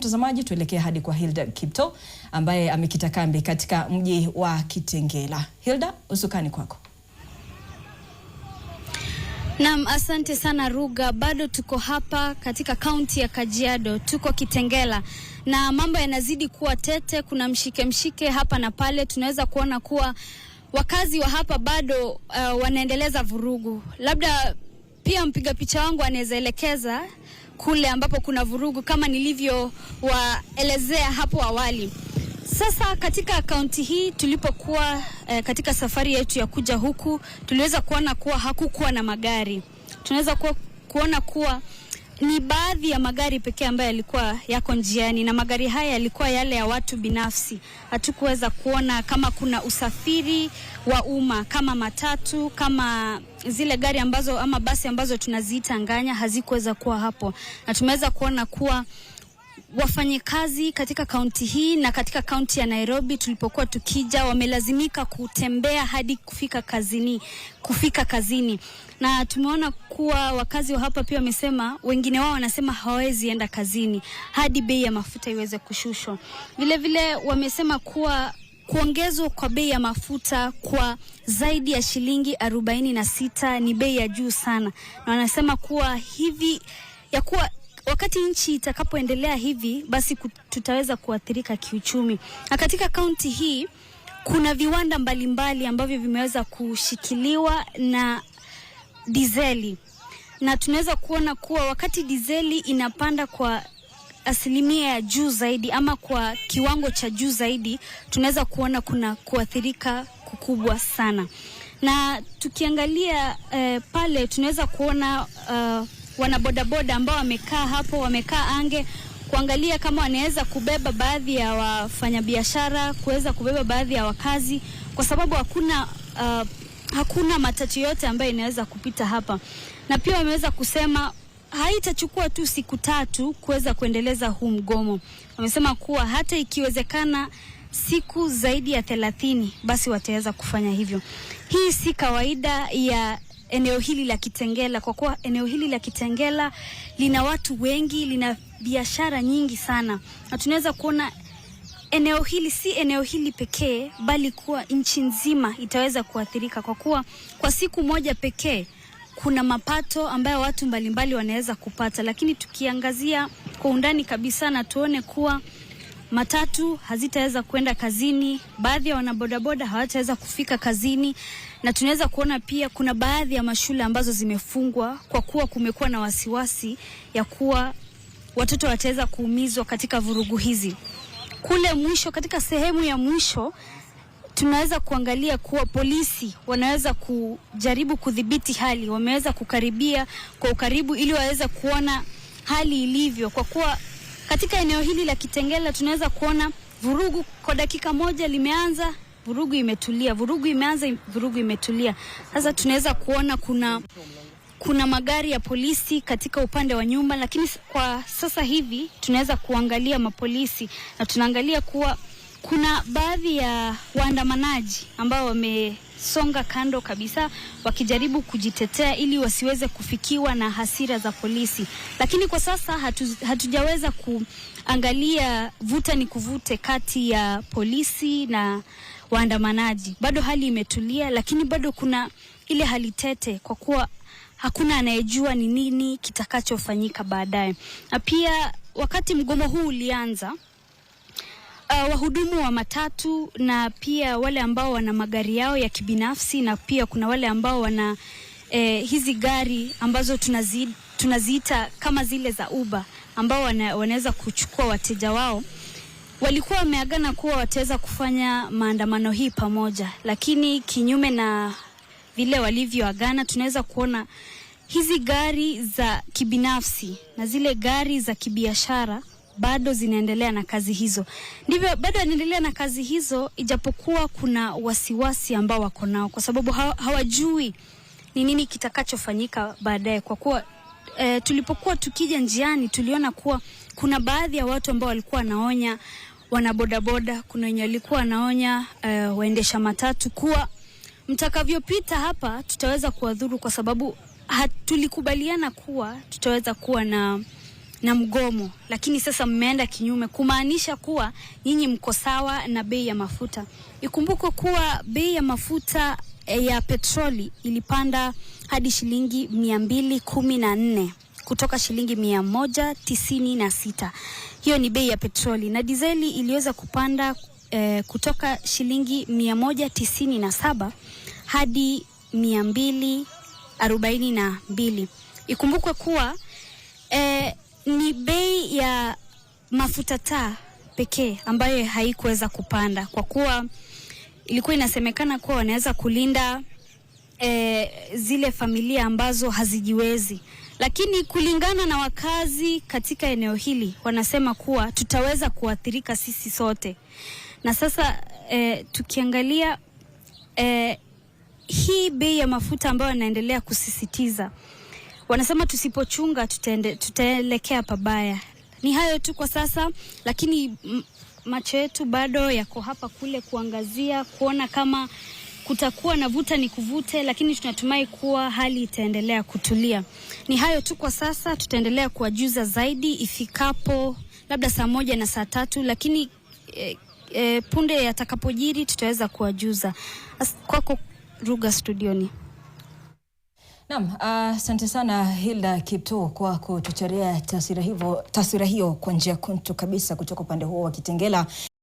mtazamaji, tuelekee hadi kwa Hilda Kipto ambaye amekita kambi katika mji wa Kitengela. Hilda, usukani kwako. Naam, asante sana Ruga. Bado tuko hapa katika kaunti ya Kajiado, tuko Kitengela na mambo yanazidi kuwa tete. Kuna mshike hapa na pale. Tunaweza kuona kuwa wakazi wa hapa bado wanaendeleza vurugu. Labda pia mpiga picha wangu anaweza elekeza kule ambapo kuna vurugu kama nilivyo waelezea hapo awali. Sasa katika kaunti hii tulipokuwa katika safari yetu ya kuja huku, tuliweza kuona kuwa hakukuwa na magari. Tunaweza kuona kuwa ni baadhi ya magari pekee ambayo yalikuwa yako njiani, na magari haya yalikuwa yale ya watu binafsi. Hatukuweza kuona kama kuna usafiri wa umma kama matatu, kama zile gari ambazo ama basi ambazo tunaziita nganya, hazikuweza kuwa hapo. Na tumeweza kuona kuwa wafanyikazi katika kaunti hii na katika kaunti ya Nairobi tulipokuwa tukija wamelazimika kutembea hadi kufika kazini. Na tumeona kuwa wakazi wa hapa pia wamesema, wengine wao wanasema hawezi enda kazini hadi bei ya mafuta iweze kushushwa. Vile vile wamesema kuwa kuongezwa kwa bei ya mafuta kwa zaidi ya shilingi 46 ni bei ya juu sana. Na wanasema kuwa hivi ya kuwa wakati nchi itakapoendelea hivi basi tutaweza kuathirika kiuchumi. Na katika kaunti hii kuna viwanda mbalimbali ambavyo vimeweza kushikiliwa na dizeli. Na tunaweza kuona kuwa wakati dizeli inapanda kwa asilimia ya juu zaidi ama kwa kiwango cha juu zaidi, tunaweza kuona kuna kuathirika kukubwa sana. Na tukiangalia pale tunaweza kuona wanabodaboda ambao wamekaa hapo, wamekaa ange kuangalia kama wanaweza kubeba baadhi ya wafanyabiashara, kuweza kubeba baadhi ya wakazi, kwa sababu hakuna matatu yote ambayo inaweza kupita hapa. Na pia wameweza kusema haitachukua tu siku 3 kuweza kuendeleza huu mgomo. Wamesema kuwa hata ikiwezekana siku zaidi ya 30 basi wataweza kufanya hivyo. Hii si kawaida ya eneo hili la Kitengela, kwa kuwa eneo hili la Kitengela lina watu wengi, lina biashara nyingi sana. Na tunaweza kuona eneo hili si eneo hili pekee, bali kuwa nchi nzima itaweza kuathirika, kwa kuwa kwa siku moja pekee kuna mapato ambayo watu mbalimbali wanaweza kupata. Lakini tukiangazia kwa undani kabisa na tuone kuwa matatu hazitaweza kwenda kazini, baadhi ya wanabodaboda hawataweza kufika kazini, na tunaweza kuona pia kuna baadhi ya mashule ambazo zimefungwa kwa kuwa kumekuwa na wasiwasi ya kuwa watoto wataweza kuumizwa katika vurugu hizi. Kule mwisho, katika sehemu ya mwisho, tunaweza kuangalia kuwa polisi wanaweza kujaribu kudhibiti hali. Wameweza kukaribia kwa ukaribu ili waweze kuona hali ilivyo, kwa kuwa katika eneo hili la Kitengela tunaweza kuona vurugu kwa dakika moja limeanza, vurugu imetulia, vurugu imeanza, vurugu imetulia. Sasa tunaweza kuona kuna magari ya polisi katika upande wa nyuma, lakini kwa sasa hivi tunaweza kuangalia mapolisi na tunaangalia kuwa kuna baadhi ya waandamanaji ambao wamesonga kando kabisa wakijaribu kujitetea ili wasiweze kufikiwa na hasira za polisi. Lakini kwa sasa hatujaweza kuangalia vuta ni kuvute kati ya polisi na waandamanaji. Bado hali imetulia, lakini bado kuna ile hali tete, kwa kuwa hakuna anayejua ni nini kitakachofanyika baadaye. Na pia wakati mgomo huu ulianza, wahudumu wa matatu na pia wale ambao wana magari yao ya kibinafsi, na pia kuna wale ambao wana hizi gari ambazo tunaziita kama zile za Uber, ambao wanaweza kuchukua wateja wao, walikuwa wameagana kuwa wataweza kufanya maandamano hii pamoja. Lakini kinyume na vile walivyoagana, tunaweza kuona hizi gari za kibinafsi na zile gari za kibiashara bado zinaendelea na kazi hizo. Ndivyo bado wanaendelea na kazi hizo, ijapokuwa kuna wasiwasi ambao wako nao, kwa sababu hawajui ni nini kitakachofanyika baadaye. Kwa kuwa tulipokuwa tukija njiani tuliona kuwa kuna baadhi ya watu ambao walikuwa wanaonya wanabodaboda, kuna wenye walikuwa wanaonya waendesha matatu kuwa mtakavyopita hapa tutaweza kuwadhuru, kwa sababu tulikubaliana kuwa tutaweza kuwa na na mgomo, lakini sasa mmeenda kinyume, kumaanisha kuwa nyinyi mko sawa na bei ya mafuta. Ikumbukwe kuwa bei ya mafuta ya petroli ilipanda hadi shilingi 214 kutoka shilingi 196. Hiyo ni bei ya petroli, na dizeli iliweza kupanda kutoka shilingi 197 hadi 242. Ikumbukwe kuwa ni bei ya mafuta taa pekee ambayo haikuweza kupanda, kwa kuwa ilikuwa inasemekana kuwa wanaweza kulinda zile familia ambazo hazijiwezi. Lakini kulingana na wakazi katika eneo hili, wanasema kuwa tutaweza kuathirika sisi sote. Na sasa tukiangalia hii bei ya mafuta ambayo wanaendelea kusisitiza, wanasema tusipochunga tutaelekea pabaya. Ni hayo tu kwa sasa, lakini macho yetu bado yako hapa kule kuangazia, kuona kama kutakuwa na vuta ni kuvute, lakini tunatumai kuwa hali itaendelea kutulia. Ni hayo tu kwa sasa, tutaendelea kuwajuza zaidi ifikapo labda saa 1 na saa 3, lakini punde yatakapojiri tutaweza kuwajuza. Kwako Ruga studioni. Naam, asante sana Hilda Kipto kwa kutuchorea taswira hiyo kwa njia kuntu kabisa kutoka upande huo wa Kitengela.